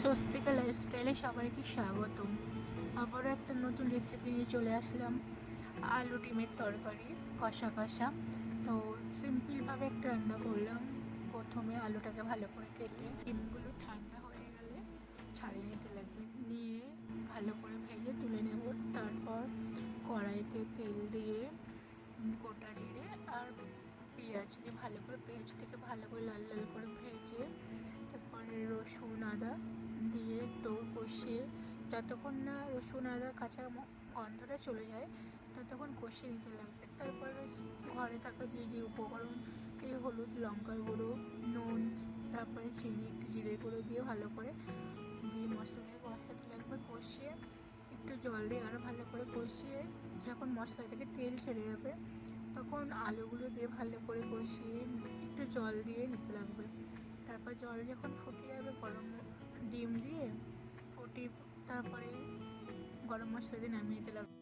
স্বস্তিকা লাইফস্টাইলে সবাইকে স্বাগতম। আবারও একটা নতুন রেসিপি নিয়ে চলে আসলাম। আলু ডিমের তরকারি কষা কষা। তো সিম্পলভাবে একটা রান্না করলাম। প্রথমে আলুটাকে ভালো করে কেটে ডিমগুলো ঠান্ডা হয়ে গেলে ছাড়িয়ে নিতে লাগবে, নিয়ে ভালো করে ভেজে তুলে নেব। তারপর কড়াইতে তেল দিয়ে গোটা জিরে আর পেঁয়াজ দিয়ে ভালো করে, পেঁয়াজ থেকে ভালো করে লাল লাল করে ভেজে তারপরে রসুন আদা দিয়ে তো কষিয়ে যতক্ষণ না রসুন আদার কাঁচা গন্ধটা চলে যায় ততক্ষণ কষিয়ে নিতে লাগবে। তারপরে ঘরে থাকা যে যে উপকরণ, এই হলুদ, লঙ্কার গুঁড়ো, নুন, তারপরে চিনি, একটু জিরে গুঁড়ো দিয়ে ভালো করে দিয়ে মশলাটাকে কষাতে লাগবে। কষিয়ে একটু জল দিয়ে আরও ভালো করে কষিয়ে যখন মশলা থেকে তেল ছেড়ে যাবে তখন আলুগুলো দিয়ে ভালো করে কষিয়ে একটু জল দিয়ে নিতে লাগবে। তারপর জল যখন ফুটে যাবে গরম ডিম দিয়ে ফুটিয়ে তারপরে গরম মশলা দিয়ে নামিয়ে নিতে লাগবে।